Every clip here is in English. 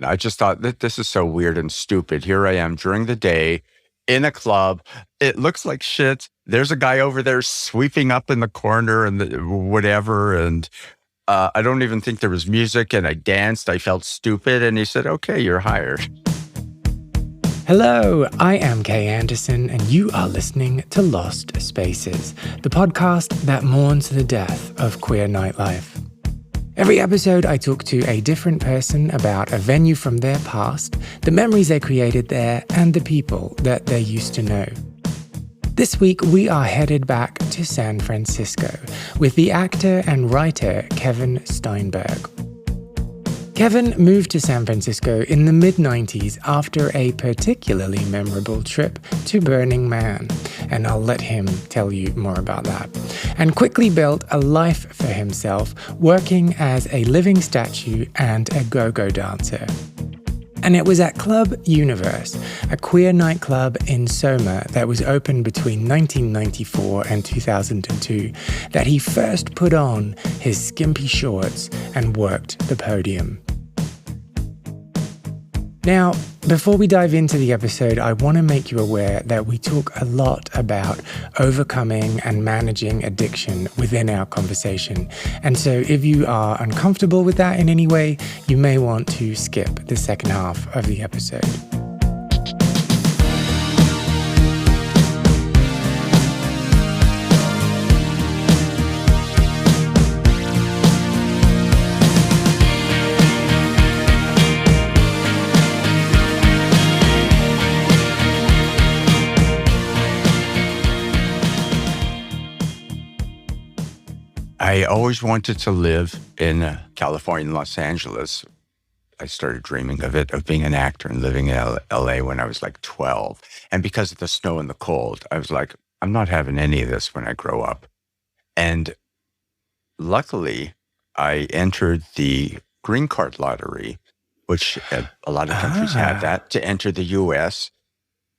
I just thought that this is so weird and stupid. Here I am during the day in a club. It looks like shit. There's a guy over there sweeping up in the corner and whatever. And I don't even think there was music. And I danced. I felt stupid. And he said, okay, you're hired. Hello, I am Kay Anderson, and you are listening to Lost Spaces, the podcast that mourns the death of queer nightlife. Every episode, I talk to a different person about a venue from their past, the memories they created there, and the people that they used to know. This week, we are headed back to San Francisco with the actor and writer Kevin Steinberg. Kevin moved to San Francisco in the mid-90s after a particularly memorable trip to Burning Man, and I'll let him tell you more about that, and quickly built a life for himself working as a living statue and a go-go dancer. And it was at Club Universe, a queer nightclub in SoMa that was open between 1994 and 2002, that he first put on his skimpy shorts and worked the podium. Now, before we dive into the episode, I want to make you aware that we talk a lot about overcoming and managing addiction within our conversation. And so if you are uncomfortable with that in any way, you may want to skip the second half of the episode. I always wanted to live in California, Los Angeles. I started dreaming of it, of being an actor and living in LA when I was like 12. And because of the snow and the cold, I was like, I'm not having any of this when I grow up. And luckily, I entered the green card lottery, which a lot of countries have that, to enter the US.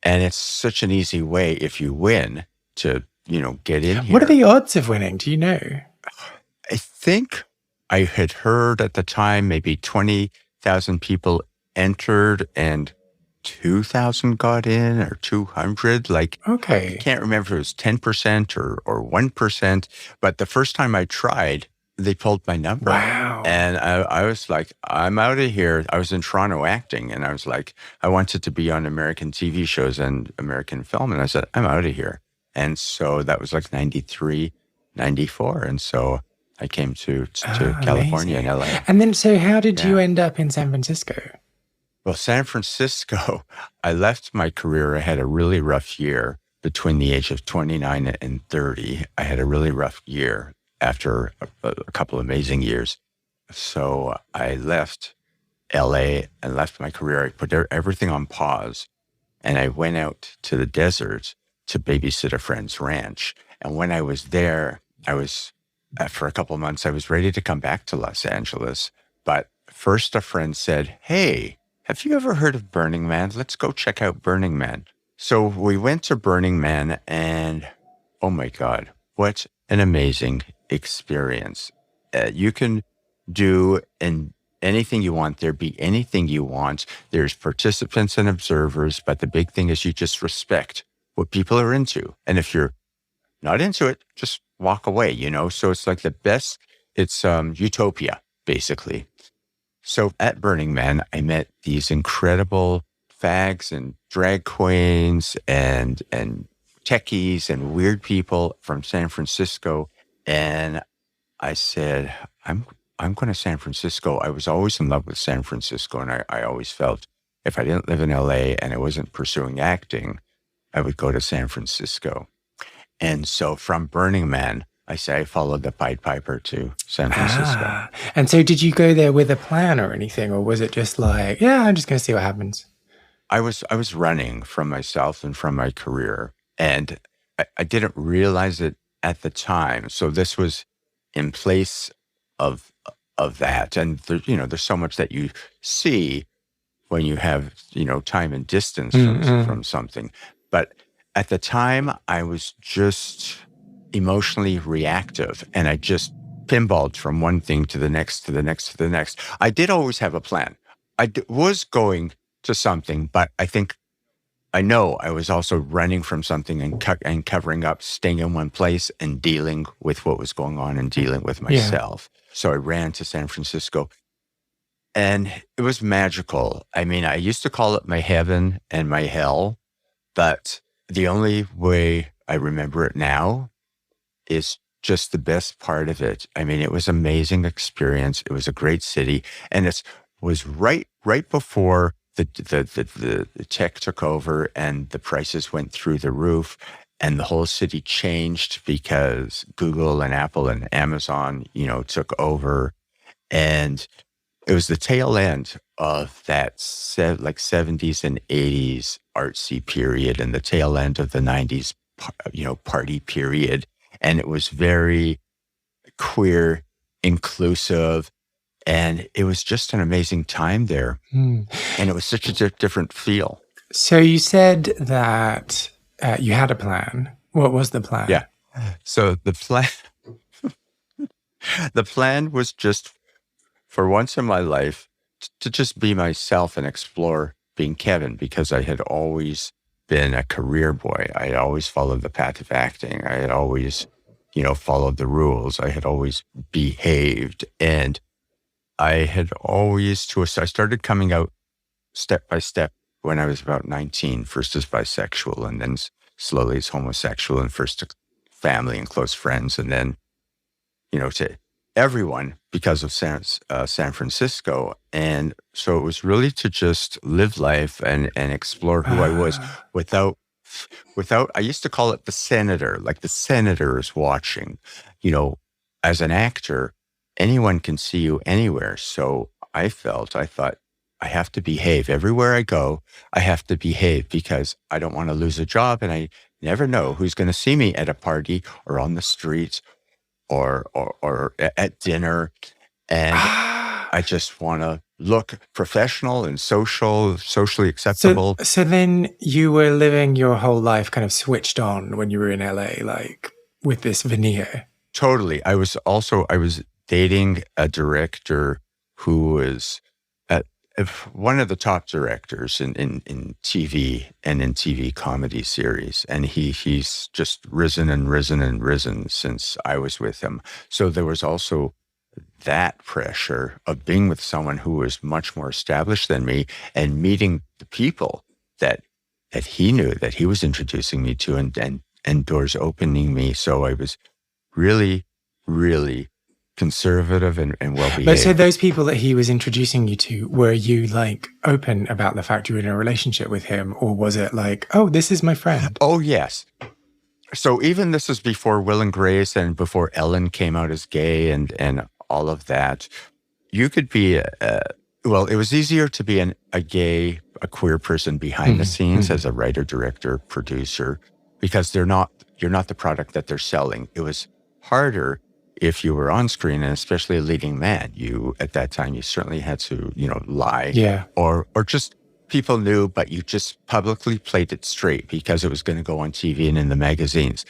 And it's such an easy way, if you win, to, get in here. What are the odds of winning? Do you know? I think I had heard at the time maybe 20,000 people entered and 2,000 got in, or 200. Okay. I can't remember if it was 10% or 1%. But the first time I tried, they pulled my number. Wow. And I was like, I'm out of here. I was in Toronto acting, and I was like, I wanted to be on American TV shows and American film. And I said, I'm out of here. And so that was like 93, 94. And so I came to California and LA. And then, so how did you end up in San Francisco? Well, San Francisco, I left my career. I had a really rough year between the age of 29 and 30. I had a really rough year after a couple amazing years. So I left LA and left my career. I put everything on pause, and I went out to the desert to babysit a friend's ranch. And when I was there, for a couple of months, I was ready to come back to Los Angeles. But first a friend said, hey, have you ever heard of Burning Man? Let's go check out Burning Man. So we went to Burning Man, and oh my God, what an amazing experience. You can do anything you want there, be anything you want. There's participants and observers, but the big thing is you just respect what people are into. And if you're not into it, just walk away, So it's like the best, it's utopia, basically. So at Burning Man, I met these incredible fags and drag queens and techies and weird people from San Francisco. And I said, I'm going to San Francisco. I was always in love with San Francisco. And I always felt if I didn't live in LA and I wasn't pursuing acting, I would go to San Francisco. And so from Burning Man, I followed the Pied Piper to San Francisco. And so did you go there with a plan or anything? Or was it just like, I'm just going to see what happens? I was running from myself and from my career. And I didn't realize it at the time. So this was in place of that. And there's so much that you see when you have, time and distance from something. But at the time, I was just emotionally reactive, and I just pinballed from one thing to the next, to the next, to the next. I did always have a plan. was going to something, but I know I was also running from something and covering up, staying in one place and dealing with what was going on and dealing with Yeah. myself. So I ran to San Francisco and it was magical. I mean, I used to call it my heaven and my hell, but the only way I remember it now is just the best part of it. I mean, it was an amazing experience. It was a great city, and it was right before the tech took over and the prices went through the roof, and the whole city changed because Google and Apple and Amazon, took over, and it was the tail end of that like 70s and 80s artsy period and the tail end of the 90s, party period. And it was very queer, inclusive, and it was just an amazing time there. And it was such a different feel. So you said that you had a plan. What was the plan? Yeah. So the plan was just for once in my life to just be myself and explore being Kevin, because I had always been a career boy. I had always followed the path of acting. I had always, followed the rules. I had always behaved. And I had always, I started coming out step by step when I was about 19, first as bisexual and then slowly as homosexual, and first to family and close friends. And then, to everyone because of San Francisco. And so it was really to just live life and explore who I was without, I used to call it the senator, like the senator is watching. As an actor, anyone can see you anywhere. So I thought, I have to behave everywhere I go. I have to behave because I don't want to lose a job. And I never know who's going to see me at a party or on the streets or at dinner. And I just want to look professional and socially acceptable. So then you were living your whole life kind of switched on when you were in LA, like with this veneer. Totally. I was dating a director who was one of the top directors in TV and in TV comedy series. And he's just risen and risen and risen since I was with him. So there was also that pressure of being with someone who was much more established than me and meeting the people that he knew, that he was introducing me to, and doors opening me. So I was really, really conservative and well-behaved. But so those people that he was introducing you to, were you like open about the fact you were in a relationship with him? Or was it like, oh, this is my friend? Oh, yes. So even this is before Will and Grace and before Ellen came out as gay and all of that. You could be, it was easier to be a queer person behind the scenes as a writer, director, producer, because you're not the product that they're selling. It was harder if you were on screen, and especially a leading man. At that time, you certainly had to, lie. Yeah. Or just people knew, but you just publicly played it straight because it was going to go on TV and in the magazines.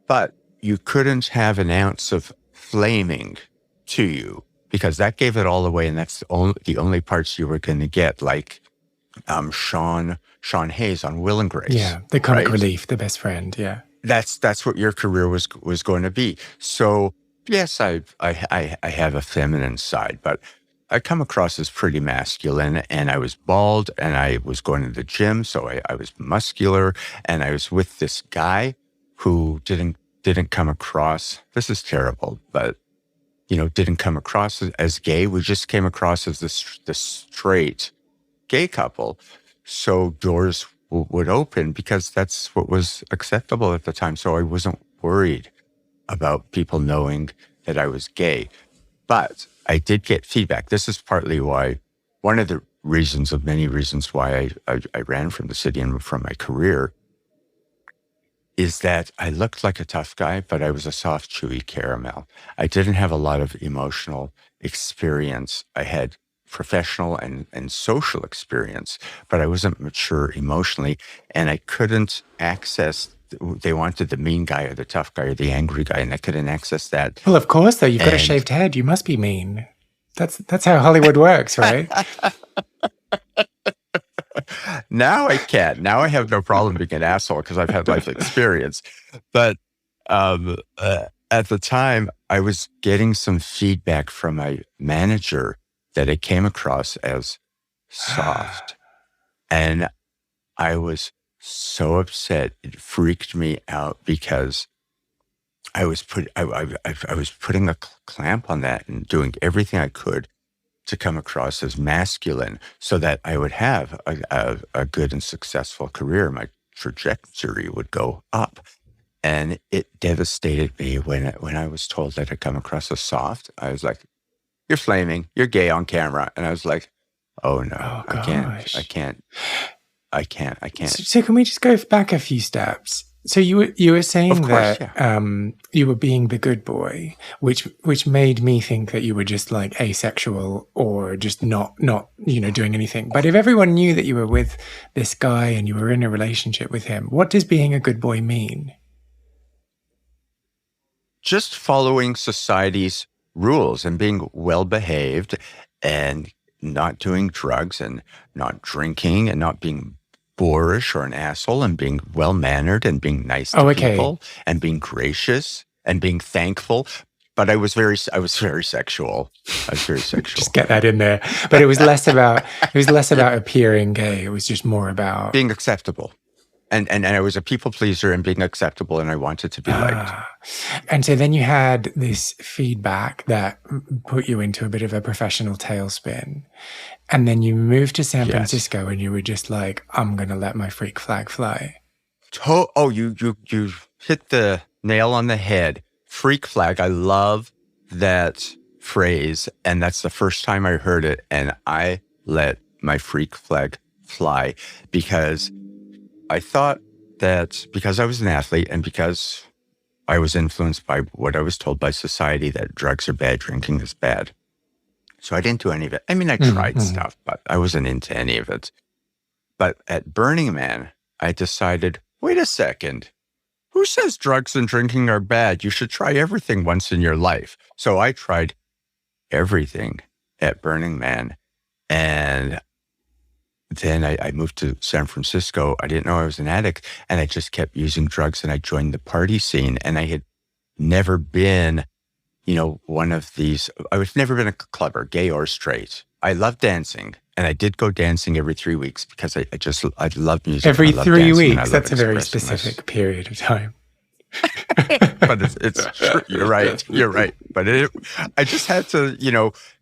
But you couldn't have an ounce of flaming to you because that gave it all away, and that's the only parts you were going to get, like Sean Hayes on Will and Grace. Yeah, the comic relief, the best friend, yeah. That's what your career was going to be. So yes, I have a feminine side, but I come across as pretty masculine, and I was bald, and I was going to the gym, so I was muscular, and I was with this guy who didn't come across, this is terrible, but didn't come across as gay. We just came across as the straight gay couple. So doors would open because that's what was acceptable at the time. So I wasn't worried about people knowing that I was gay. But I did get feedback. This is partly why, one of the reasons of many reasons why I ran from the city and from my career, is that I looked like a tough guy, but I was a soft, chewy caramel. I didn't have a lot of emotional experience. I had professional and social experience, but I wasn't mature emotionally, and I couldn't access. They wanted the mean guy or the tough guy or the angry guy, and I couldn't access that. Well, of course, though. You've got a shaved head. You must be mean. That's how Hollywood works, right? Now I can. Now I have no problem being an asshole because I've had life experience. But at the time, I was getting some feedback from my manager that it came across as soft. And I was so upset. It freaked me out because I was putting a clamp on that and doing everything I could to come across as masculine so that I would have a good and successful career. My trajectory would go up. And it devastated me when I was told that I come across as soft. I was like, you're flaming, you're gay on camera. And I was like, oh no, Oh I gosh. can't. So can we just go back a few steps? So you were saying Of course, that yeah. you were being the good boy, which made me think that you were just like asexual or just not doing anything. But if everyone knew that you were with this guy and you were in a relationship with him, what does being a good boy mean? Just following society's rules and being well behaved and not doing drugs and not drinking and not being boorish or an asshole and being well mannered and being nice to people and being gracious and being thankful. But I was very sexual. Just get that in there. But it was less about appearing gay. It was just more about being acceptable. And I was a people pleaser and being acceptable, and I wanted to be liked. And so then you had this feedback that put you into a bit of a professional tailspin. And then you moved to San Francisco and you were just like, I'm going to let my freak flag fly. You hit the nail on the head. Freak flag. I love that phrase. And that's the first time I heard it. And I let my freak flag fly because I thought that because I was an athlete and because I was influenced by what I was told by society that drugs are bad, drinking is bad. So I didn't do any of it. I mean, I tried stuff, but I wasn't into any of it. But at Burning Man, I decided, wait a second. Who says drugs and drinking are bad? You should try everything once in your life. So I tried everything at Burning Man. And then I moved to San Francisco. I didn't know I was an addict, and I just kept using drugs, and I joined the party scene. And I had never been, one of these. I've never been a clubber, gay or straight. I love dancing, and I did go dancing every 3 weeks because I love music. Every 3 weeks? That's a very expressing specific period of time. But it's true. You're right. But I just had to,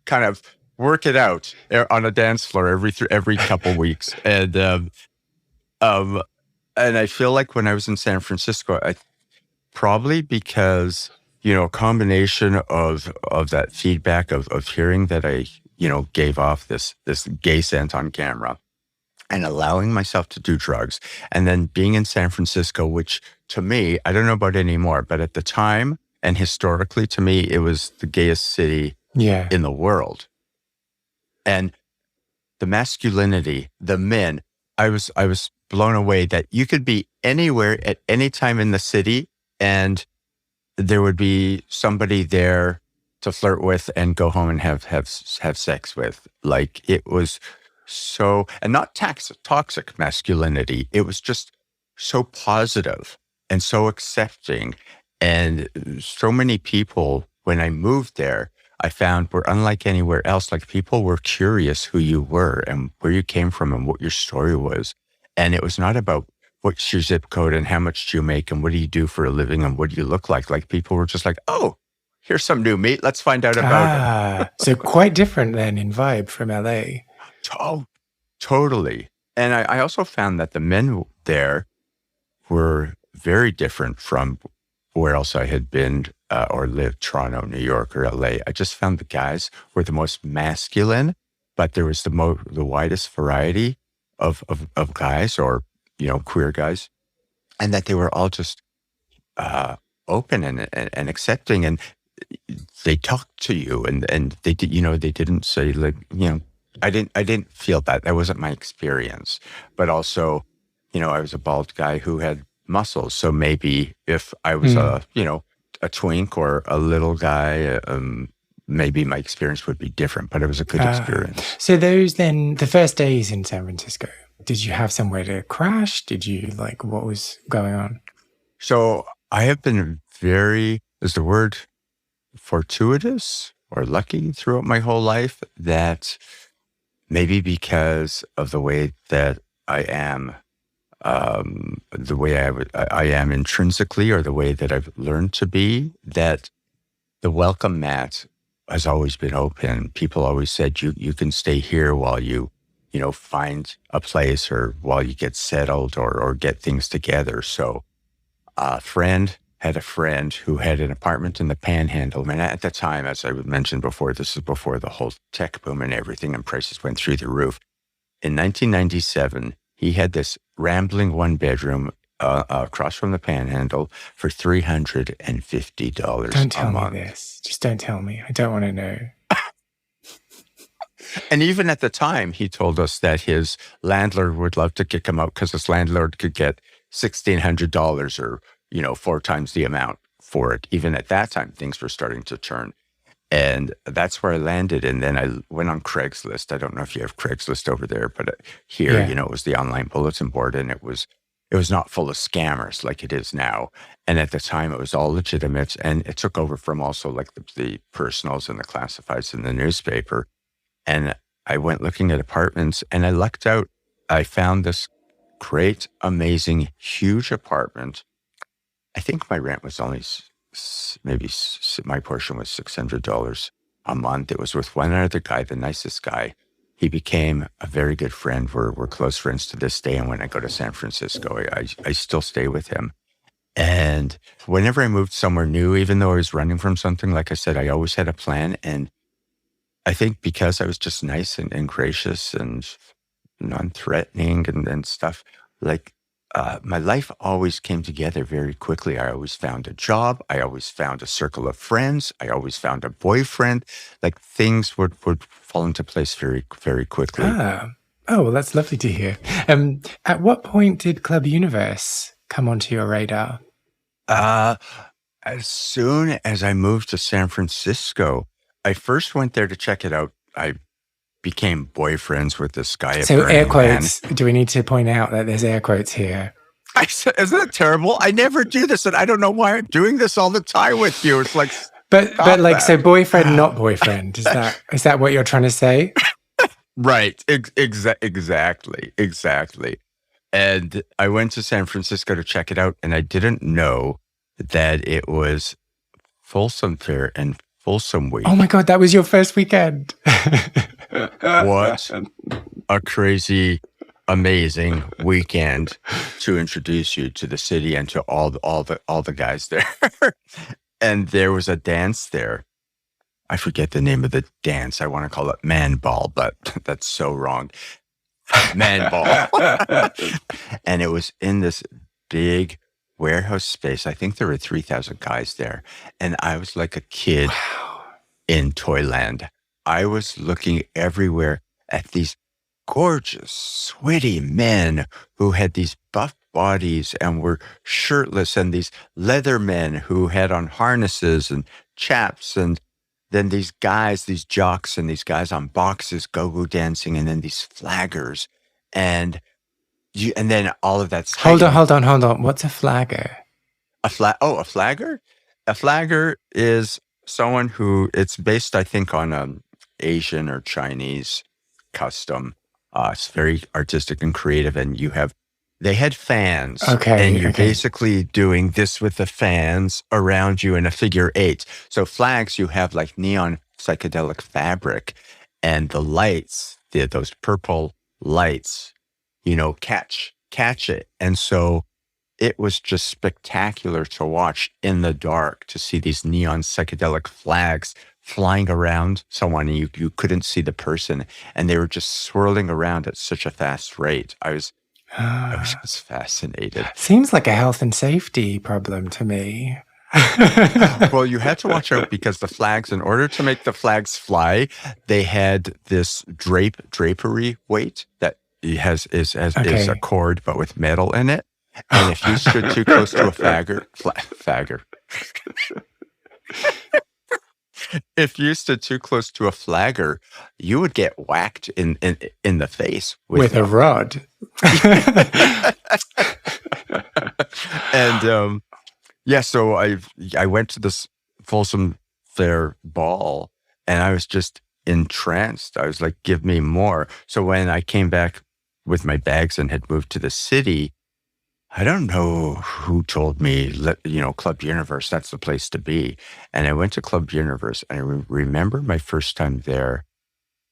kind of work it out on a dance floor every couple weeks. And I feel like when I was in San Francisco, probably because, a combination of that feedback of hearing that I, gave off this gay scent on camera and allowing myself to do drugs. And then being in San Francisco, which to me, I don't know about anymore, but at the time and historically to me, it was the gayest city in the world. And the masculinity, the men, I was blown away that you could be anywhere at any time in the city and there would be somebody there to flirt with and go home and have sex with. Like it was so, and not toxic masculinity. It was just so positive and so accepting. And so many people, when I moved there, I found were unlike anywhere else. Like people were curious who you were and where you came from and what your story was. And it was not about what's your zip code and how much do you make and what do you do for a living and what do you look like. Like people were just like, oh, here's some new meat. Let's find out about it. So quite different then in vibe from LA. Totally. And I also found that the men there were very different from where else I had been or lived, Toronto, New York, or LA. I just found the guys were the most masculine, but there was the widest variety of guys or, queer guys. And that they were all just open and accepting. And they talked to you and they did, they didn't say like, I didn't feel that. That wasn't my experience. But also, I was a bald guy who had muscles. So maybe if I was a twink or a little guy, maybe my experience would be different, but it was a good experience. So those then, the first days in San Francisco, did you have somewhere to crash? Did you what was going on? So I have been is the word fortuitous or lucky throughout my whole life, that maybe because of the way that I am, the way I am intrinsically, or the way that I've learned to be, that the welcome mat has always been open. People always said, you can stay here while you find a place, or while you get settled, or get things together. So a friend had a friend who had an apartment in the Panhandle. And at the time, as I mentioned before, this is before the whole tech boom and everything, and prices went through the roof. In 1997, he had this rambling one-bedroom across from the Panhandle for $350 a month. Don't tell me this. Just don't tell me. I don't want to know. And even at the time, he told us that his landlord would love to kick him out because his landlord could get $1,600, or 4 times the amount for it. Even at that time, things were starting to turn. And that's where I landed. And then I went on Craigslist. I don't know if you have Craigslist over there, but here, it was the online bulletin board, and it was not full of scammers like it is now. And at the time, it was all legitimate. And it took over from also like the personals and the classifieds in the newspaper. And I went looking at apartments, and I lucked out. I found this great, amazing, huge apartment. I think my rent was only maybe my portion was $600 a month. It was with one other guy, the nicest guy. He became a very good friend. We're close friends to this day. And when I go to San Francisco, I still stay with him. And whenever I moved somewhere new, even though I was running from something, like I said, I always had a plan. And I think because I was just nice and gracious and non-threatening and stuff, my life always came together very quickly. I always found a job. I always found a circle of friends. I always found a boyfriend. Things would fall into place very, very quickly. Oh, well, that's lovely to hear. At what point did Club Universe come onto your radar? As soon as I moved to San Francisco, I first went there to check it out. I became boyfriends with this guy. So air quotes. Do we need to point out that there's air quotes here? Isn't that terrible? I never do this, and I don't know why I'm doing this all the time with you. It's like, but so boyfriend, not boyfriend. Is that what you're trying to say? Right. Exactly. And I went to San Francisco to check it out, and I didn't know that it was Folsom Fair and Folsom Week. Oh my God, that was your first weekend. What a crazy, amazing weekend to introduce you to the city and to all the guys there. And there was a dance there. I forget the name of the dance. I want to call it man ball, but that's so wrong. Man ball. And it was in this big warehouse space. I think there were 3,000 guys there. And I was like a kid in Toyland. I was looking everywhere at these gorgeous, sweaty men who had these buff bodies and were shirtless, and these leather men who had on harnesses and chaps, and then these guys, these jocks and these guys on boxes, go-go dancing, and then these flaggers. And then all of that's... Hold on. What's a flagger? A flagger? A flagger is someone who, it's based, I think, on Asian or Chinese custom. It's very artistic and creative, and they had fans. Okay. And you're basically doing this with the fans around you in a figure 8. So flags, you have like neon psychedelic fabric, and the lights, those purple lights, catch it. And so it was just spectacular to watch in the dark, to see these neon psychedelic flags flying around someone, and you couldn't see the person, and they were just swirling around at such a fast rate. I was just fascinated. Seems like a health and safety problem to me. Well, you had to watch out because the flags, in order to make the flags fly, they had this drapery weight that is a cord but with metal in it. And if you stood too close to a fagger, If you stood too close to a flagger, you would get whacked in the face with a rod. And so I went to this Folsom Fair ball, and I was just entranced. I was like, give me more. So when I came back with my bags and had moved to the city, I don't know who told me, Club Universe, that's the place to be. And I went to Club Universe, and I remember my first time there.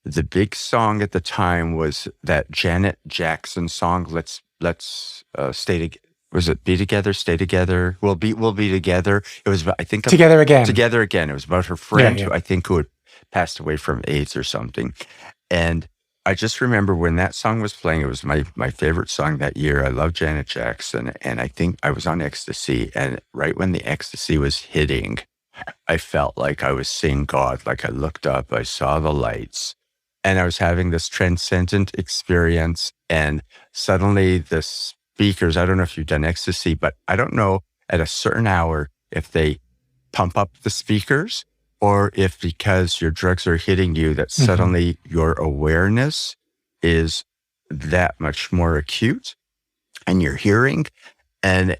The big song at the time was that Janet Jackson song, Let's Stay Together. Was it Be Together, Stay Together? We'll be together. It was, I think, Together Again. Together Again. It was about her friend Yeah. who had passed away from AIDS or something. And I just remember when that song was playing, it was my favorite song that year. I love Janet Jackson, and I think I was on ecstasy. And right when the ecstasy was hitting, I felt like I was seeing God. Like I looked up, I saw the lights, and I was having this transcendent experience. And suddenly the speakers, I don't know if you've done ecstasy, but I don't know at a certain hour if they pump up the speakers, or if because your drugs are hitting you, that suddenly your awareness is that much more acute and you're hearing. And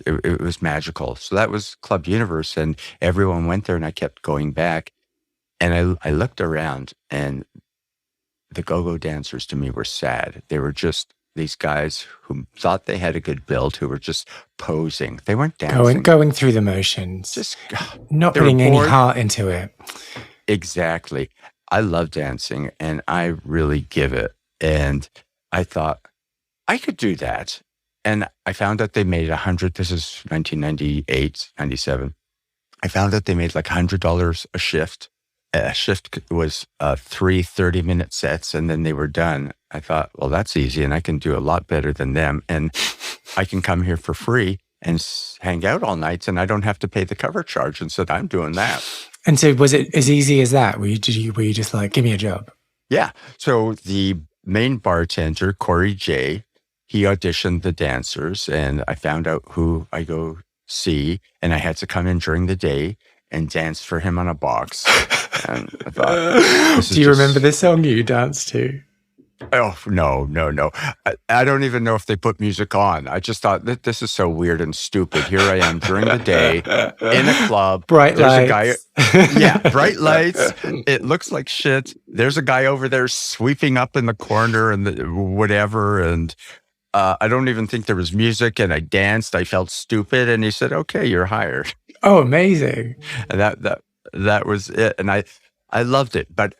it was magical. So that was Club Universe, and everyone went there, and I kept going back. And I looked around, and the go-go dancers to me were sad. They were just these guys who thought they had a good build, who were just posing. They weren't dancing. Going through the motions. Just not putting any heart into it. Exactly. I love dancing, and I really give it. And I thought, I could do that. And I found that they made this is 1998, 97. I found that they made like $100 a shift. A shift was 3 30-minute sets, and then they were done. I thought, well, that's easy, and I can do a lot better than them. And I can come here for free and hang out all night, and I don't have to pay the cover charge. And so I'm doing that. And so was it as easy as that? Were you just like, give me a job? Yeah. So the main bartender, Corey J., he auditioned the dancers, and I found out who I go see, and I had to come in during the day and dance for him on a box. And I thought, do you remember the song you danced to? Oh, no. I don't even know if they put music on. I just thought that this is so weird and stupid. Here I am during the day in a club. Bright lights. A guy, yeah, bright lights. It looks like shit. There's a guy over there sweeping up in the corner and whatever. And I don't even think there was music. And I danced. I felt stupid. And he said, "Okay, you're hired." Oh, amazing. And that was it. And I loved it. But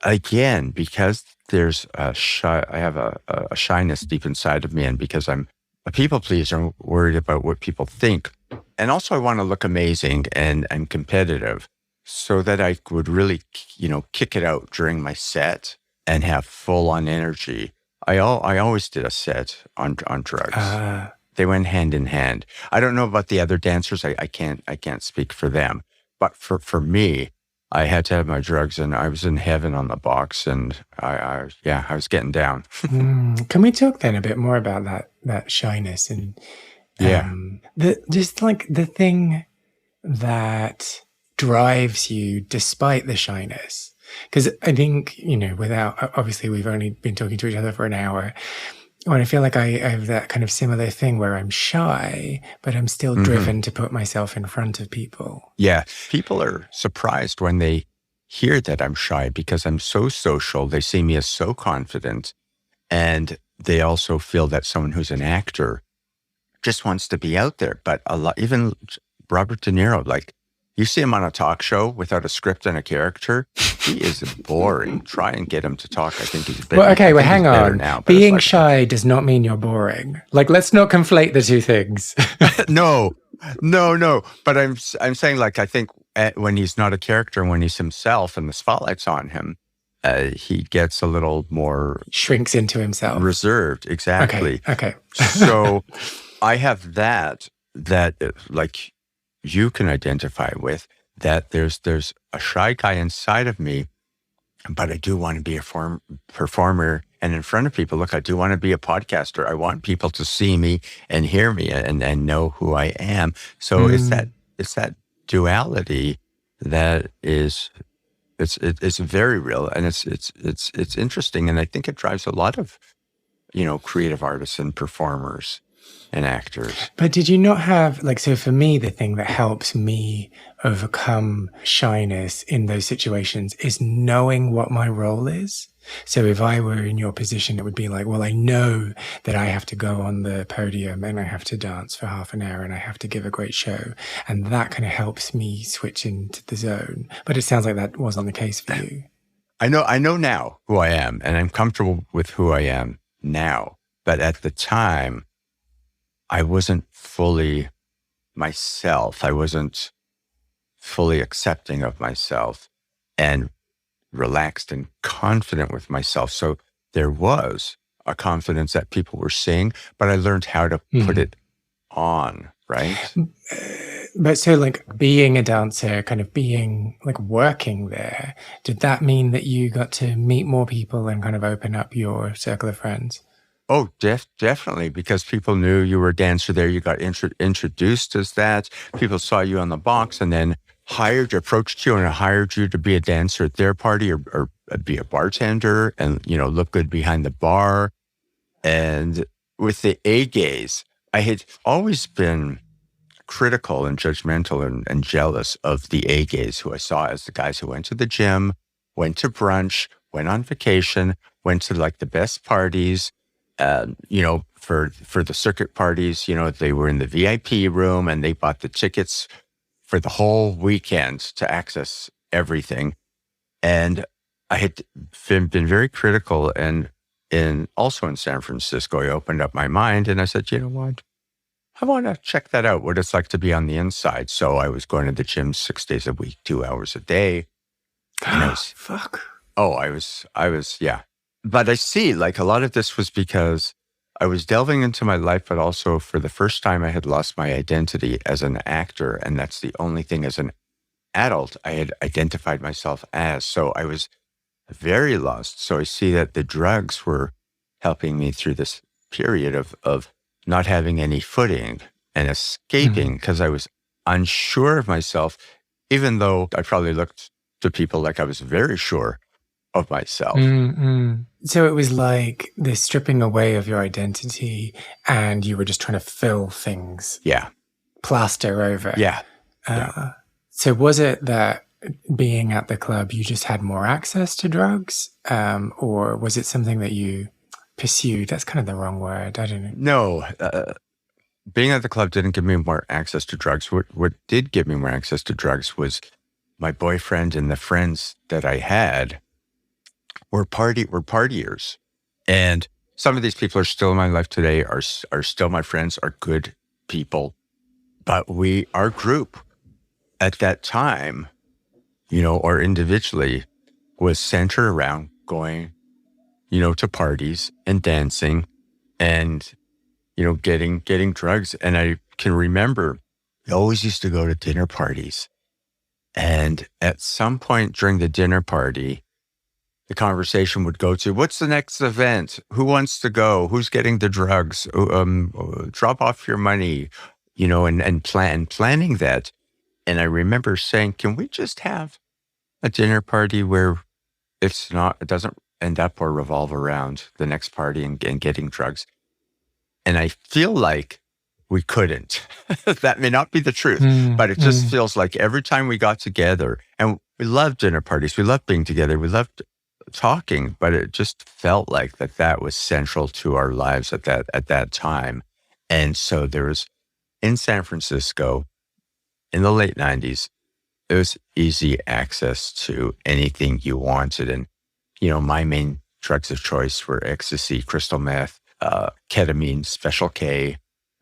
again, because there's I have a shyness deep inside of me, and because I'm a people pleaser, I'm worried about what people think. And also I want to look amazing and competitive, so that I would really, kick it out during my set and have full on energy. I always did a set on drugs. They went hand in hand. I don't know about the other dancers. I can't speak for them. But for me, I had to have my drugs, and I was in heaven on the box, and I was getting down. Can we talk then a bit more about that shyness and the thing that drives you despite the shyness? Because I think, obviously we've only been talking to each other for an hour. And I feel like I have that kind of similar thing where I'm shy, but I'm still driven to put myself in front of people. Yeah. People are surprised when they hear that I'm shy, because I'm so social. They see me as so confident. And they also feel that someone who's an actor just wants to be out there. But even Robert De Niro, like, you see him on a talk show without a script and a character, he is boring. Try and get him to talk. I think he's better. Well, hang on. Now, being shy does not mean you're boring. Like, let's not conflate the two things. No. But I'm saying, like, I think when he's not a character, when he's himself and the spotlight's on him, he gets a little more... shrinks into himself. Reserved, exactly. Okay. So I have that like... you can identify with, that there's a shy guy inside of me, but I do want to be a performer and in front of people. Look, I do want to be a podcaster. I want people to see me and hear me and know who I am. So it's that duality that is, it's very real, and it's interesting, and I think it drives a lot of, creative artists and performers and actors. But did you not have, like, so for me, the thing that helps me overcome shyness in those situations is knowing what my role is. So if I were in your position, it would be like, well, I know that I have to go on the podium and I have to dance for half an hour and I have to give a great show. And that kind of helps me switch into the zone. But it sounds like that wasn't the case for you. I know now who I am, and I'm comfortable with who I am now. But at the time, I wasn't fully myself. I wasn't fully accepting of myself and relaxed and confident with myself. So there was a confidence that people were seeing, but I learned how to put it on, right? But so like being a dancer, kind of being like working there, did that mean that you got to meet more people and kind of open up your circle of friends? Oh, definitely, because people knew you were a dancer there. You got introduced as that. People saw you on the box and then approached you and hired you to be a dancer at their party or be a bartender and, look good behind the bar. And with the A gaze, I had always been critical and judgmental and jealous of the A gays who I saw as the guys who went to the gym, went to brunch, went on vacation, went to like the best parties. For the circuit parties, they were in the VIP room and they bought the tickets for the whole weekend to access everything. And I had been very critical, and also in San Francisco, I opened up my mind and I said, you know what? I want to check that out, what it's like to be on the inside. So I was going to the gym 6 days a week, 2 hours a day. Fuck. Oh, I was, yeah. But I see, like, a lot of this was because I was delving into my life, but also for the first time, I had lost my identity as an actor. And that's the only thing as an adult I had identified myself as. So I was very lost. So I see that the drugs were helping me through this period of not having any footing and escaping because I was unsure of myself, even though I probably looked to people like I was very sure of myself. So it was like this stripping away of your identity and you were just trying to fill things. Yeah. Plaster over. Yeah. So was it that being at the club, you just had more access to drugs? Or was it something that you pursued? That's kind of the wrong word. I don't know. No, being at the club didn't give me more access to drugs. What did give me more access to drugs was my boyfriend and the friends that I had were partiers. And some of these people are still in my life today, are still my friends, are good people. But our group at that time, or individually, was centered around going, to parties and dancing and, getting drugs. And I can remember we always used to go to dinner parties. And at some point during the dinner party, the conversation would go to, what's the next event? Who wants to go? Who's getting the drugs? Drop off your money, and planning that. And I remember saying, can we just have a dinner party where it doesn't end up or revolve around the next party and getting drugs? And I feel like we couldn't. That may not be the truth, but it just feels like every time we got together, and we loved dinner parties, we loved being together, we loved talking, but it just felt like that was central to our lives at that time. And so there was, in San Francisco, in the late 90s, it was easy access to anything you wanted. And, my main drugs of choice were ecstasy, crystal meth, ketamine, Special K,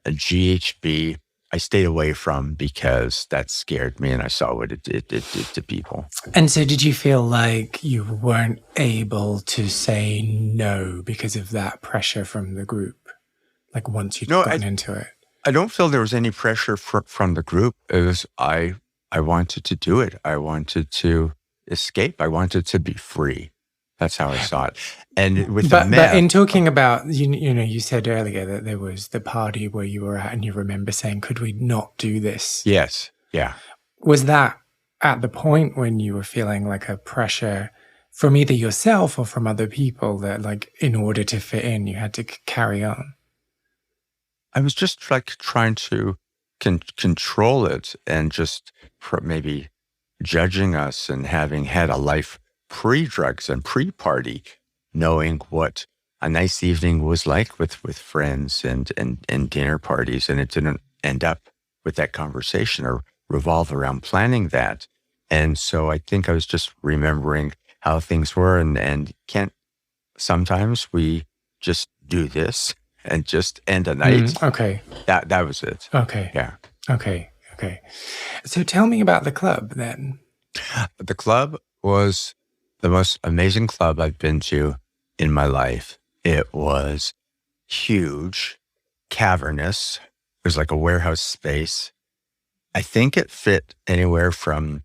GHB. I stayed away from because that scared me and I saw what it did to people. And so did you feel like you weren't able to say no because of that pressure from the group? Like once you'd gotten into it? I don't feel there was any pressure from the group. It was, I wanted to do it. I wanted to escape. I wanted to be free. That's how I saw it. And with the meth, but in talking about, you said earlier that there was the party where you were at and you remember saying, could we not do this? Yes. Yeah. Was that at the point when you were feeling like a pressure from either yourself or from other people that, like, in order to fit in, you had to carry on? I was just like trying to control it and just maybe judging us and having had a life pre-drugs and pre-party, knowing what a nice evening was like with friends and dinner parties. And it didn't end up with that conversation or revolve around planning that. And so I think I was just remembering how things were and can't, sometimes we just do this and just end a night. Okay. That was it. Okay. Yeah. Okay. So tell me about the club then. The club was the most amazing club I've been to in my life. It was huge, cavernous. It was like a warehouse space. I think it fit anywhere from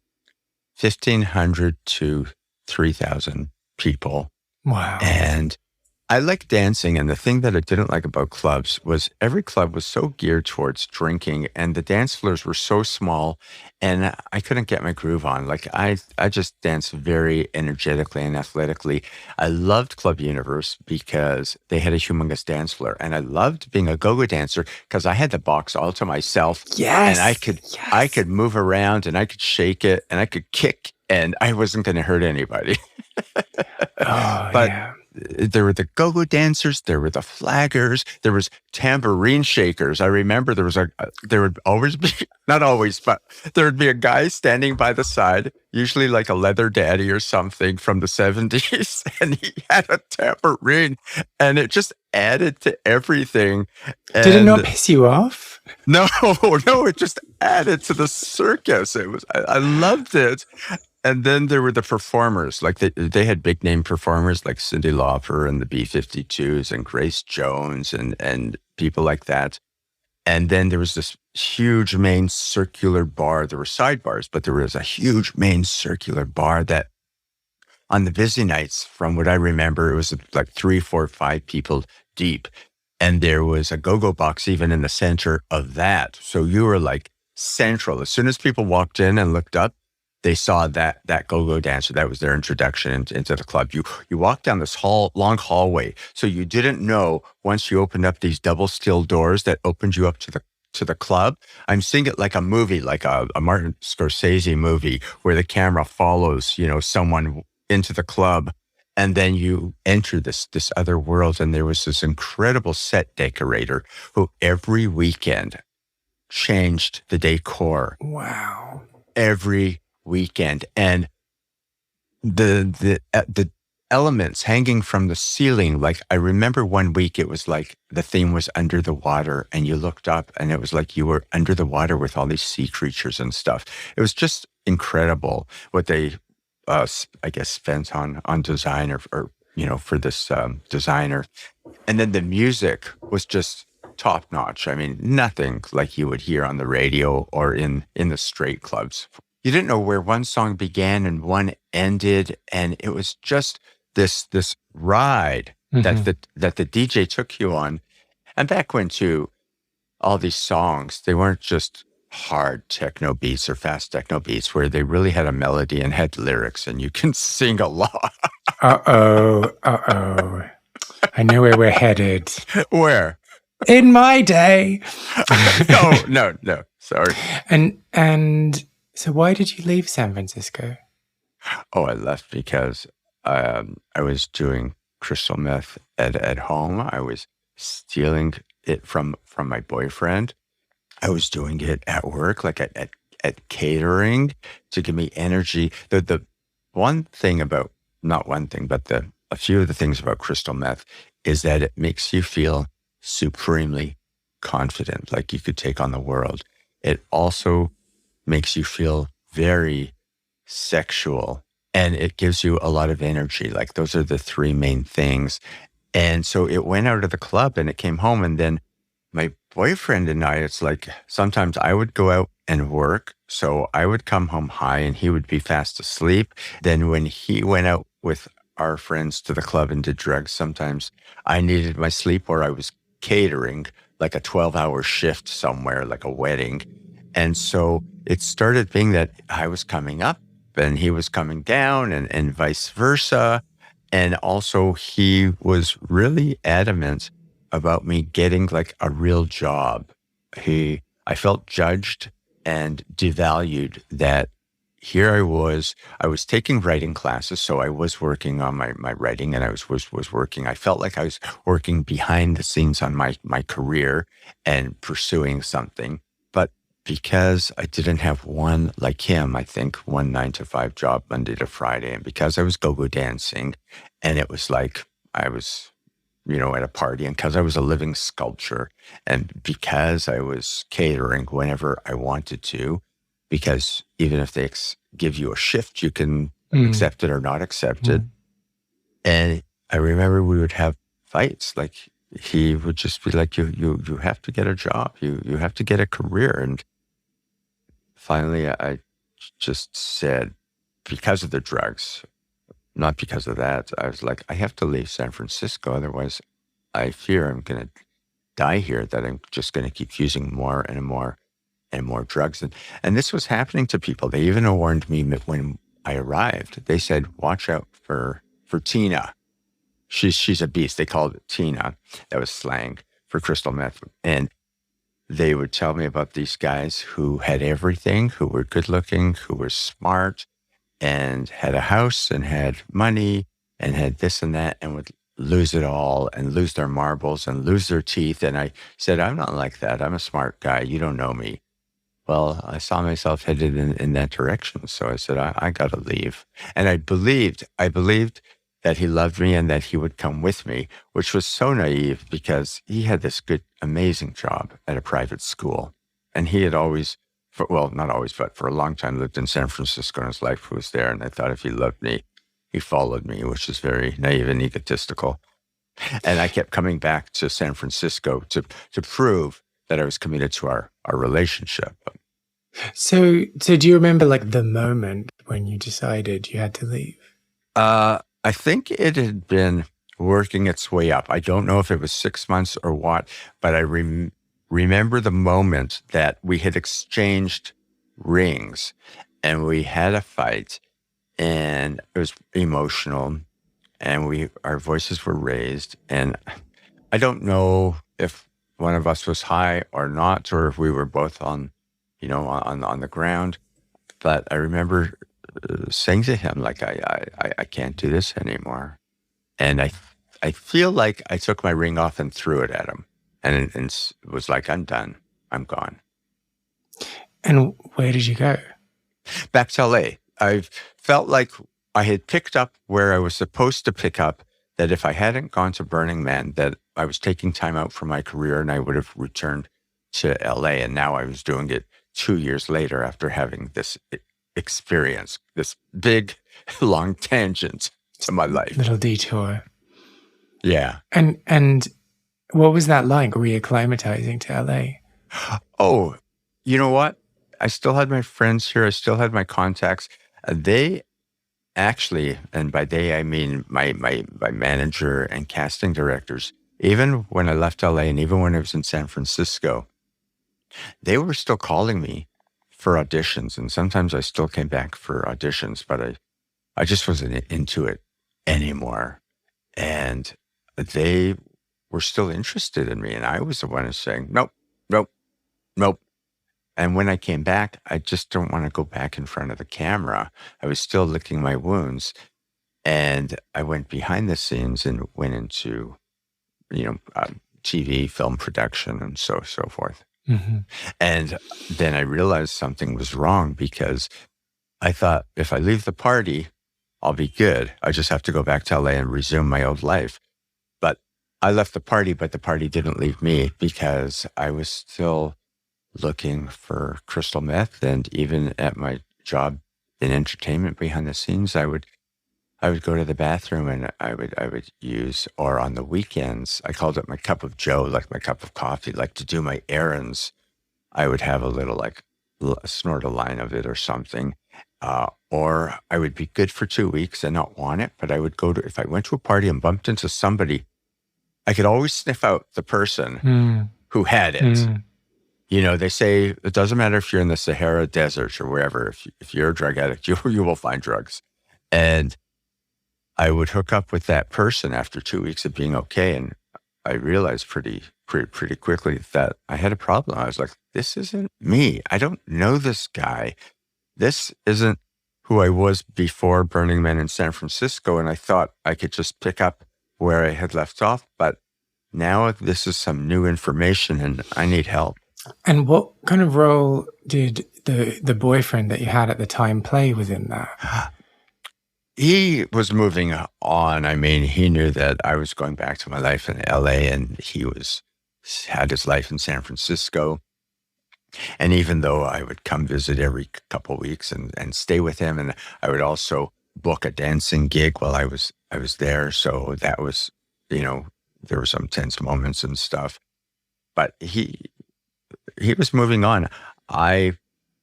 1,500 to 3,000 people. Wow. And I like dancing, and the thing that I didn't like about clubs was every club was so geared towards drinking, and the dance floors were so small, and I couldn't get my groove on. Like I just danced very energetically and athletically. I loved Club Universe because they had a humongous dance floor, and I loved being a go-go dancer because I had the box all to myself. Yes. And I could move around, and I could shake it, and I could kick, and I wasn't going to hurt anybody. But yeah. There were the go-go dancers, there were the flaggers, there was tambourine shakers. I remember there would always be, not always, but there would be a guy standing by the side, usually like a leather daddy or something from the 70s, and he had a tambourine, and it just added to everything. Did it not piss you off? No, it just added to the circus. I loved it. And then there were the performers, like they had big name performers like Cyndi Lauper and the B-52s and Grace Jones and people like that. And then there was this huge main circular bar. There were sidebars, but there was a huge main circular bar that on the busy nights, from what I remember, it was like 3, 4, 5 people deep. And there was a go-go box even in the center of that. So you were like central. As soon as people walked in and looked up, they saw that go-go dancer. That was their introduction into the club. You walked down this long hallway. So you didn't know, once you opened up these double steel doors that opened you up to the club. I'm seeing it like a movie, like a Martin Scorsese movie where the camera follows, someone into the club. And then you enter this other world. And there was this incredible set decorator who every weekend changed the decor. Wow. Every weekend. And the elements hanging from the ceiling, like I remember one week it was like the theme was under the water, and you looked up and it was like you were under the water with all these sea creatures and stuff. It was just incredible what they I guess spent on design or for this designer. And then the music was just top notch. I mean, nothing like you would hear on the radio or in the straight clubs. You didn't know where one song began and one ended, and it was just this ride that the DJ took you on. And back when too, all these songs, they weren't just hard techno beats or fast techno beats, where they really had a melody and had lyrics, and you can sing along. Uh-oh. I know where we're headed. Where? In my day. No. Sorry. And so why did you leave San Francisco? Oh, I left because I was doing crystal meth at home. I was stealing it from my boyfriend. I was doing it at work, like at catering, to give me energy. The one thing about, not one thing, but a few of the things about crystal meth is that it makes you feel supremely confident, like you could take on the world. It also makes you feel very sexual, and it gives you a lot of energy. Like those are the 3 main things. And so it went out of the club and it came home, and then my boyfriend and I, it's like sometimes I would go out and work. So I would come home high and he would be fast asleep. Then when he went out with our friends to the club and did drugs, sometimes I needed my sleep, or I was catering like a 12-hour shift somewhere, like a wedding. And so it started being that I was coming up and he was coming down and vice versa. And also he was really adamant about me getting like a real job. I felt judged and devalued that here I was taking writing classes. So I was working on my writing and I was working. I felt like I was working behind the scenes on my career and pursuing something. But because I didn't have one like him, I think one 9 to 5 job Monday to Friday. And because I was go-go dancing and it was like I was, at a party, and because I was a living sculpture and because I was catering whenever I wanted to, because even if they give you a shift, you can accept it or not accept it. And I remember we would have fights. Like he would just be like, you have to get a job. You have to get a career. And finally I just said, because of the drugs, not because of that, I was like, I have to leave San Francisco. Otherwise I fear I'm going to die here, that I'm just going to keep using more and more and more drugs. And this was happening to people. They even warned me when I arrived. They said, watch out for Tina. She's a beast. They called it Tina. That was slang for crystal meth. And they would tell me about these guys who had everything, who were good looking, who were smart, and had a house and had money and had this and that, and would lose it all and lose their marbles and lose their teeth. And I said, I'm not like that. I'm a smart guy. You don't know me. Well, I saw myself headed in that direction. So I said, I got to leave. And I believed that he loved me and that he would come with me, which was so naive because he had this good, amazing job at a private school. And he had always, not always, but for a long time lived in San Francisco and his life was there. And I thought if he loved me, he followed me, which is very naive and egotistical. And I kept coming back to San Francisco to prove that I was committed to our relationship. So do you remember like the moment when you decided you had to leave? I think it had been working its way up. I don't know if it was 6 months or what, but I remember the moment that we had exchanged rings and we had a fight, and it was emotional, and our voices were raised, and I don't know if one of us was high or not, or if we were both on the ground. But I remember saying to him, like, I can't do this anymore. And I feel like I took my ring off and threw it at him, and it was like, I'm done. I'm gone. And where did you go? Back to LA. I felt like I had picked up where I was supposed to pick up, that if I hadn't gone to Burning Man, that I was taking time out from my career and I would have returned to LA. And now I was doing it 2 years later after having this experience, this big, long tangent to my life. Little detour. Yeah. And what was that like, reacclimatizing to LA? Oh, you know what? I still had my friends here. I still had my contacts. They actually, and by they, I mean my manager and casting directors, even when I left LA and even when I was in San Francisco, they were still calling me for auditions. And sometimes I still came back for auditions, but I just wasn't into it anymore. And they were still interested in me. And I was the one who's saying, nope, nope, nope. And when I came back, I just don't want to go back in front of the camera. I was still licking my wounds. And I went behind the scenes and went into, TV, film production, and so forth. Mm-hmm. And then I realized something was wrong, because I thought, if I leave the party, I'll be good. I just have to go back to LA and resume my old life. But I left the party, but the party didn't leave me, because I was still looking for crystal meth. And even at my job in entertainment behind the scenes, I would go to the bathroom and I would use, or on the weekends, I called it my cup of joe, like my cup of coffee, like to do my errands. I would have a little, like, snort a line of it or something. Or I would be good for 2 weeks and not want it. But I would if I went to a party and bumped into somebody, I could always sniff out the person who had it. They say it doesn't matter if you're in the Sahara Desert or wherever. If you're a drug addict, you will find drugs. And I would hook up with that person after 2 weeks of being okay, and I realized pretty quickly that I had a problem. I was like, this isn't me. I don't know this guy. This isn't who I was before Burning Man in San Francisco. And I thought I could just pick up where I had left off. But now this is some new information and I need help. And what kind of role did the boyfriend that you had at the time play within that? He was moving on. I mean, he knew that I was going back to my life in LA and he had his life in San Francisco. And even though I would come visit every couple of weeks and stay with him, and I would also book a dancing gig while I was there. So that was, there were some tense moments and stuff. But he was moving on. I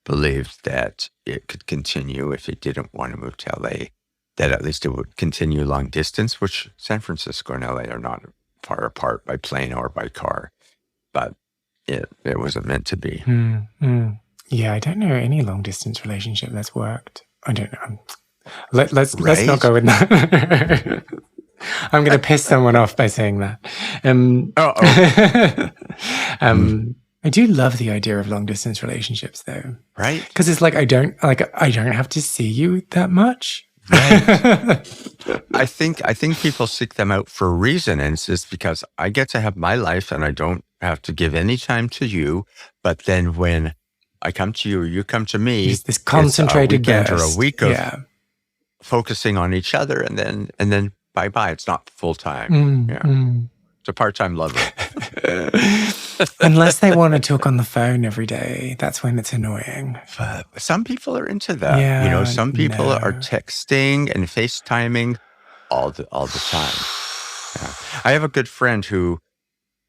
believed that it could continue if it didn't want to move to LA, that at least it would continue long distance, which San Francisco and LA are not far apart by plane or by car. But it wasn't meant to be. Yeah, I don't know any long distance relationship that's worked. I don't know. Let's not go with that. I'm going to piss someone off by saying that. I do love the idea of long distance relationships, though. Right? Because it's like I don't have to see you that much. Right. I think people seek them out for a reason, and it's just because I get to have my life and I don't have to give any time to you. But then when I come to you or you come to me, it's this concentrated burst or a week of focusing on each other, and then bye. It's not full time. It's a part-time lover. Unless they want to talk on the phone every day, that's when it's annoying. But some people are into that. Some people are texting and FaceTiming all the time. Yeah. I have a good friend who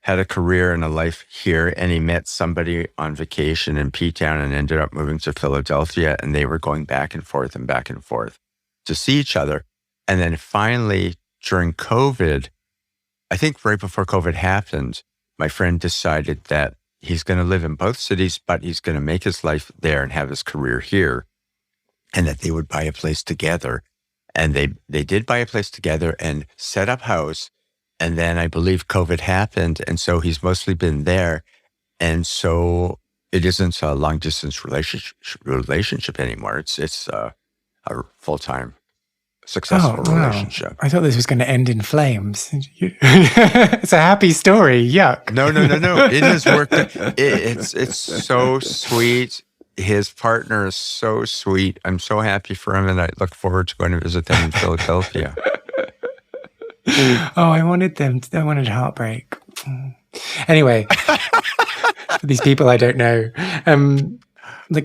had a career and a life here, and he met somebody on vacation in P-Town and ended up moving to Philadelphia, and they were going back and forth to see each other. And then finally, during COVID, I think right before COVID happened, my friend decided that he's going to live in both cities, but he's going to make his life there and have his career here, and that they would buy a place together. And they did buy a place together and set up house. And then I believe COVID happened. And so he's mostly been there. And so it isn't a long distance relationship anymore. It's a full-time successful relationship. I thought this was going to end in flames. It's a happy story. Yuck. No. It has worked. It's so sweet. His partner is so sweet. I'm so happy for him, and I look forward to going to visit them in Philadelphia. I wanted heartbreak. Anyway, for these people I don't know.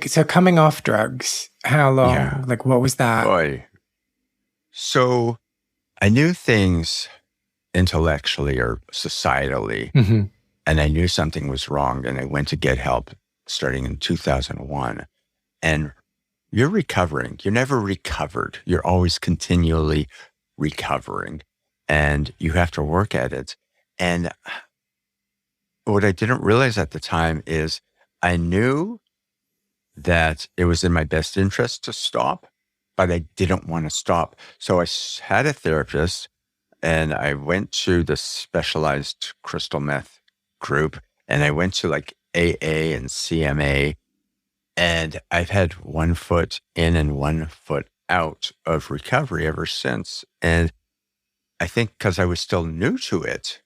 So coming off drugs, how long? Yeah. What was that? Boy. So I knew things intellectually or societally, and I knew something was wrong, and I went to get help starting in 2001. And you're recovering. You're never recovered. You're always continually recovering, and you have to work at it. And what I didn't realize at the time is I knew that it was in my best interest to stop, but I didn't want to stop. So I had a therapist, and I went to the specialized crystal meth group, and I went to AA and CMA, and I've had 1 foot in and 1 foot out of recovery ever since. And I think because I was still new to it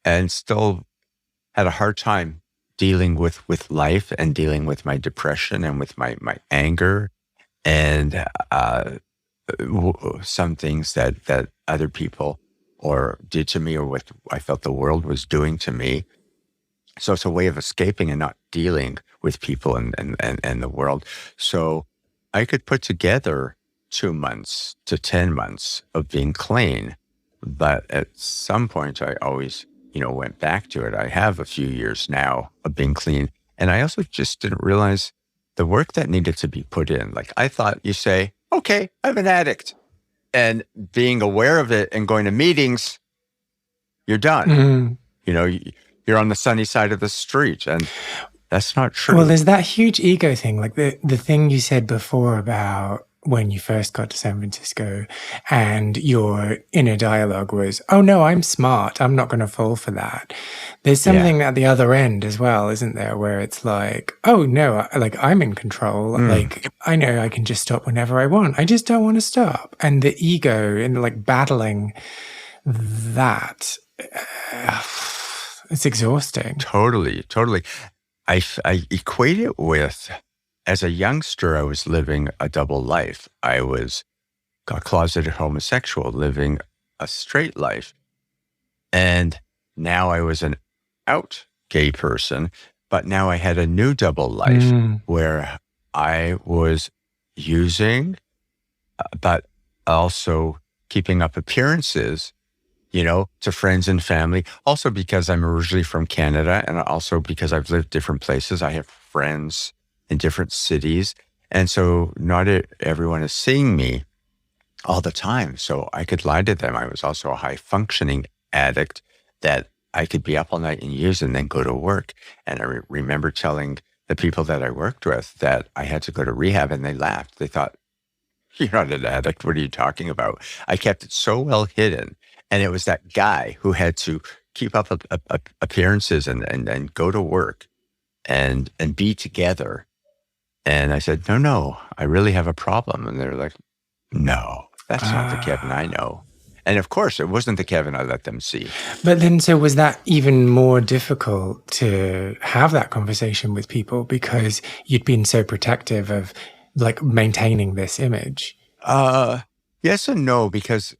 and still had a hard time dealing with life and dealing with my depression and with my anger and some things that other people did to me, or what I felt the world was doing to me. So it's a way of escaping and not dealing with people and the world. So I could put together 2 months to 10 months of being clean. But at some point, I always, went back to it. I have a few years now of being clean. And I also just didn't realize the work that needed to be put in. I thought you say, okay, I'm an addict. And being aware of it and going to meetings, you're done. You're on the sunny side of the street. And That's not Well, true. there's that huge ego thing, like the thing you said before about when you first got to San Francisco and your inner dialogue was, oh no, I'm smart. I'm not going to fall for that. There's Yeah. something at the other end as well, isn't there? Where it's like, oh no, like I'm in control. Mm, Like I know I can just stop whenever I want. I just don't want to stop. And the ego and like battling that, it's exhausting. totally, totally. I equate it with, as a youngster, I was living a double life. I was a closeted homosexual living a straight life. And now I was an out gay person, but now I had a new double life where I was using, but also keeping up appearances, to friends and family. Also because I'm originally from Canada, and also because I've lived different places. I have friends in different cities. And so not everyone is seeing me all the time. So I could lie to them. I was also a high functioning addict that I could be up all night and use and then go to work. And I remember telling the people that I worked with that I had to go to rehab, and they laughed. They thought, "You're not an addict. What are you talking about?" I kept it so well hidden. And it was that guy who had to keep up appearances and go to work and be together. And I said, no, I really have a problem. And they're like, no, that's not the Kevin I know. And of course, it wasn't the Kevin I let them see. But then, so was that even more difficult to have that conversation with people because you'd been so protective of like maintaining this image? Yes and no, because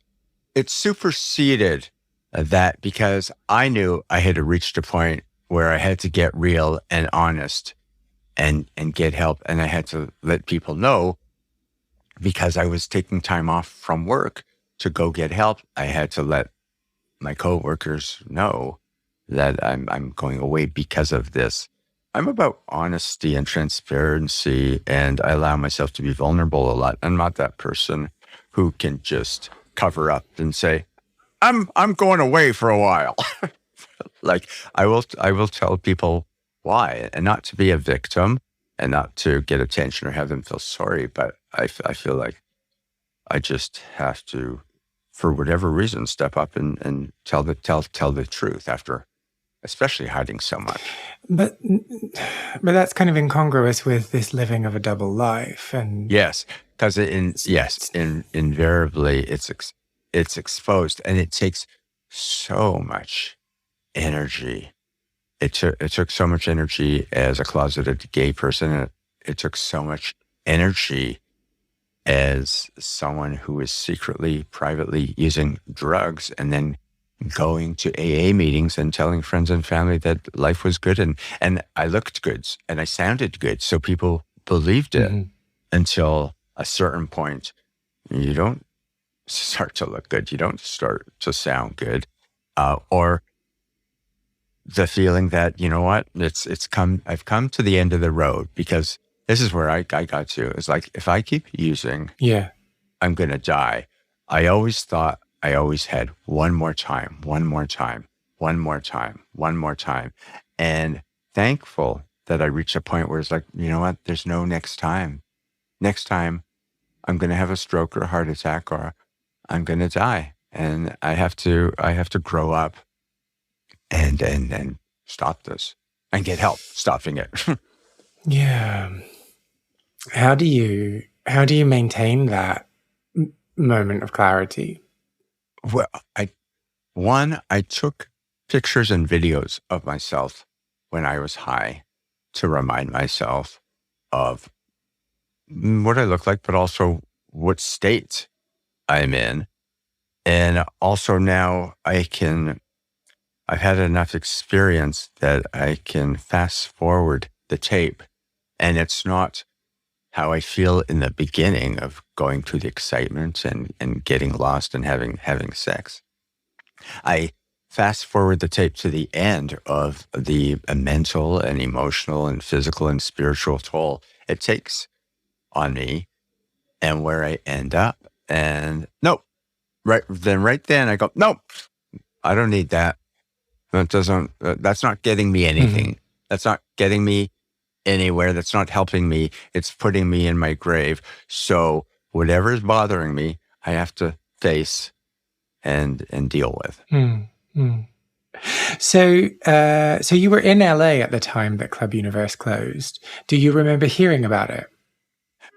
it superseded that, because I knew I had reached a point where I had to get real and honest and get help. And I had to let people know, because I was taking time off from work to go get help. I had to let my coworkers know that I'm going away because of this. I'm about honesty and transparency, and I allow myself to be vulnerable a lot. I'm not that person who can just cover up and say, I'm going away for a while. Like I will tell people why, and not to be a victim and not to get attention or have them feel sorry. But I feel like I just have to, for whatever reason, step up and tell the truth after, especially hiding so much. But that's kind of incongruous with this living of a double life. And yes, because invariably it's exposed, and it takes so much energy. It took so much energy as a closeted gay person. And it took so much energy as someone who is secretly, privately using drugs, and then going to AA meetings and telling friends and family that life was good, and I looked good and I sounded good. So people believed it until a certain point. You don't start to look good. You don't start to sound good. Or the feeling that, you know what, I've come to the end of the road, because this is where I got to. It's like, if I keep using, I'm going to die. I always thought I always had one more time. And thankful that I reached a point where it's like, you know what, there's no next time. Next time I'm going to have a stroke or a heart attack, or I'm going to die. And I have to grow up and stop this and get help stopping it. Yeah. How do you maintain that moment of clarity? Well, I took pictures and videos of myself when I was high to remind myself of what I look like, but also what state I'm in. And also now I've had enough experience that I can fast forward the tape, and it's not how I feel in the beginning of going through the excitement and getting lost and having sex. I fast forward the tape to the end of the mental and emotional and physical and spiritual toll it takes on me, and where I end up. And nope, right then I go, nope, I don't need that. That's not getting me anything. That's not getting me anywhere. That's not helping me. It's putting me in my grave. So whatever is bothering me, I have to face and deal with. Mm, mm. So you were in LA at the time that Club Universe closed. Do you remember hearing about it?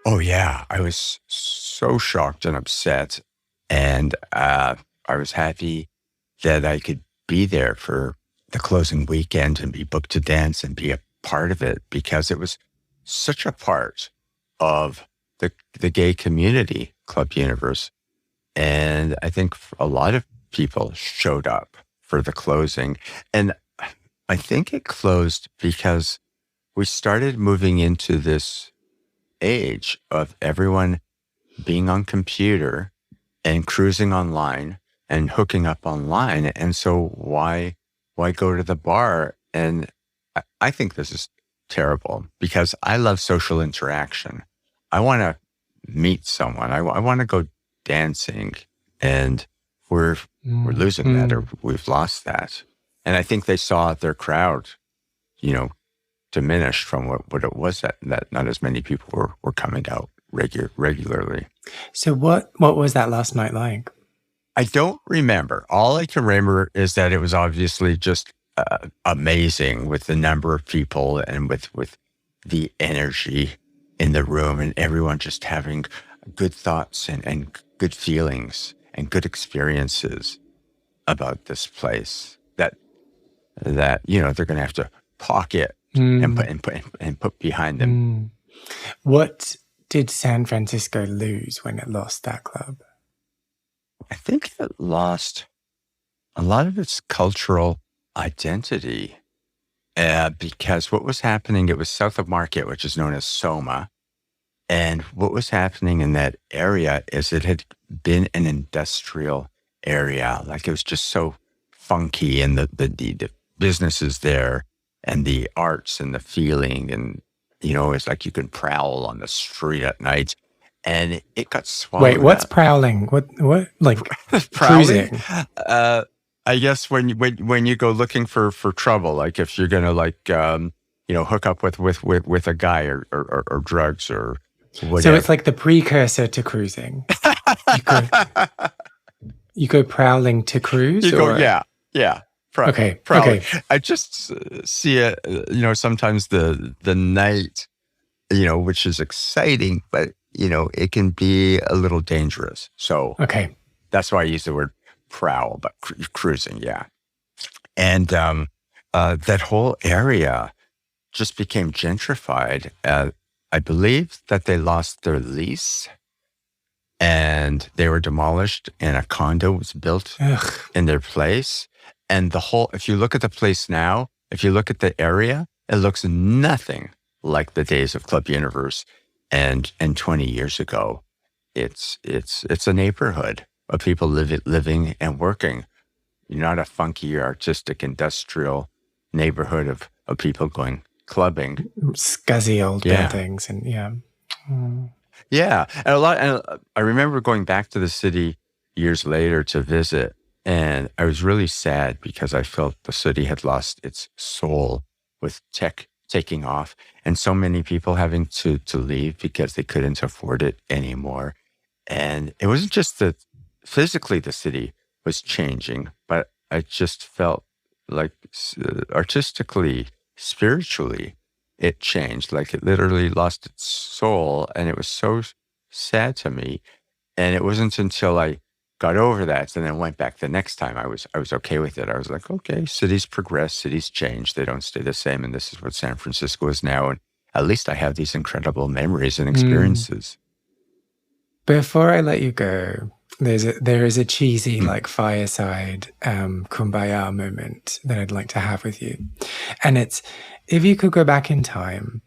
Oh yeah, I was so shocked and upset, and I was happy that I could be there for the closing weekend and be booked to dance and be a part of it, because it was such a part of the gay community, Club Universe. And I think a lot of people showed up for the closing. And I think it closed because we started moving into this age of everyone being on computer and cruising online and hooking up online. And so why go to the bar? And I think this is terrible, because I love social interaction. I want to meet someone. I want to go dancing, and we're losing that, or we've lost that. And I think they saw their crowd, diminished from what it was, that not as many people were coming out regularly. So what was that last night like? I don't remember. All I can remember is that it was obviously just amazing, with the number of people and with the energy in the room, and everyone just having good thoughts and good feelings and good experiences about this place that they're going to have to pocket and put behind them. What did San Francisco lose when it lost that club? I think it lost a lot of its cultural identity, because what was happening, it was south of Market, which is known as SoMa. And what was happening in that area is it had been an industrial area. Like, it was just so funky, and the businesses there, and the arts and the feeling, and it's like you can prowl on the street at night, and it got swallowed. Wait, what's up. prowling? What like Prowling? cruising? I guess when you go looking for trouble, like if you're gonna hook up with a guy or drugs or whatever. So it's like the precursor to cruising. You go prowling to cruise? Yeah. Okay. Probably. Okay. I just see it, sometimes the night, which is exciting, but, it can be a little dangerous. So Okay. That's why I use the word prowl, but cruising, yeah. And that whole area just became gentrified. I believe that they lost their lease, and they were demolished, and a condo was built in their place. And if you look at the place now, if you look at the area, it looks nothing like the days of Club Universe and 20 years ago. It's a neighborhood of people living and working, not a funky, artistic, industrial neighborhood of people going clubbing. Scuzzy old buildings, and yeah. Yeah, and I remember going back to the city years later to visit, and I was really sad because I felt the city had lost its soul with tech taking off, and so many people having to leave because they couldn't afford it anymore. And it wasn't just that physically the city was changing, but I just felt like artistically, spiritually, it changed. Like, it literally lost its soul, and it was so sad to me. And it wasn't until I got over that and then went back the next time I was okay with it. I was like, okay, cities progress, cities change, they don't stay the same, and this is what San Francisco is now. And at least I have these incredible memories and experiences. Before I let you go, there is a cheesy like fireside kumbaya moment that I'd like to have with you. And it's, if you could go back in time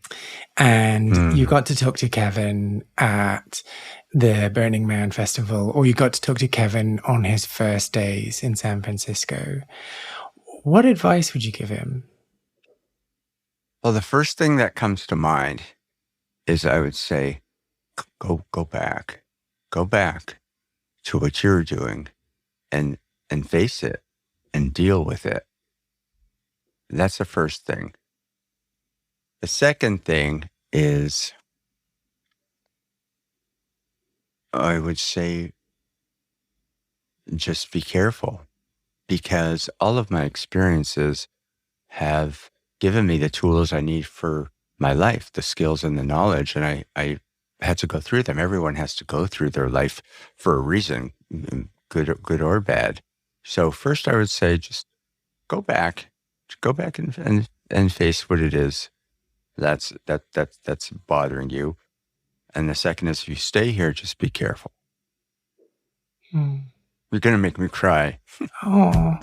and you got to talk to Kevin at the Burning Man Festival, or you got to talk to Kevin on his first days in San Francisco, what advice would you give him? Well, the first thing that comes to mind is I would say, go back to what you're doing and face it and deal with it. That's the first thing. The second thing is, I would say, just be careful, because all of my experiences have given me the tools I need for my life, the skills and the knowledge. And I had to go through them. Everyone has to go through their life for a reason, good or bad. So first I would say, just go back and face what it is that's bothering you. And the second is, if you stay here, just be careful. You're going to make me cry. Oh.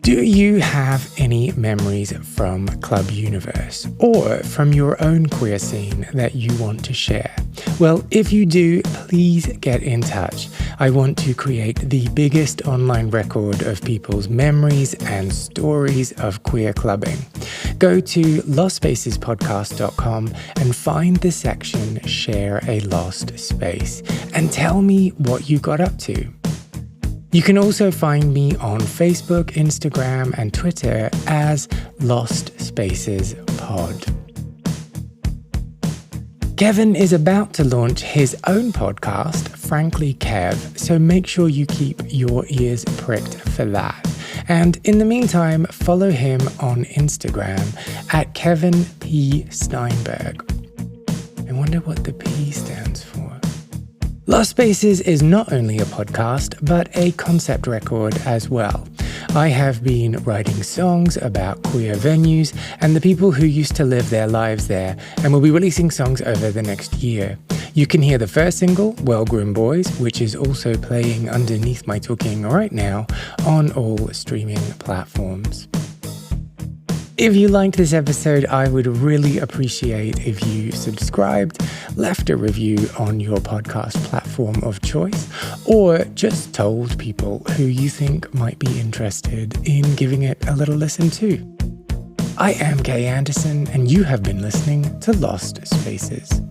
Do you have any memories from Club Universe or from your own queer scene that you want to share? Well, if you do, please get in touch. I want to create the biggest online record of people's memories and stories of queer clubbing. Go to lostspacespodcast.com and find the section Share a Lost Space and tell me what you got up to. You can also find me on Facebook, Instagram, and Twitter as Lost Spaces Pod. Kevin is about to launch his own podcast, Frankly Kev, so make sure you keep your ears pricked for that. And in the meantime, follow him on Instagram at Kevin P. Steinberg. I wonder what the P stands for. Lost Spaces is not only a podcast, but a concept record as well. I have been writing songs about queer venues and the people who used to live their lives there, and will be releasing songs over the next year. You can hear the first single, Well Groomed Boys, which is also playing underneath my talking right now on all streaming platforms. If you liked this episode, I would really appreciate if you subscribed, left a review on your podcast platform of choice, or just told people who you think might be interested in giving it a little listen too. I am Kay Anderson, and you have been listening to Lost Spaces.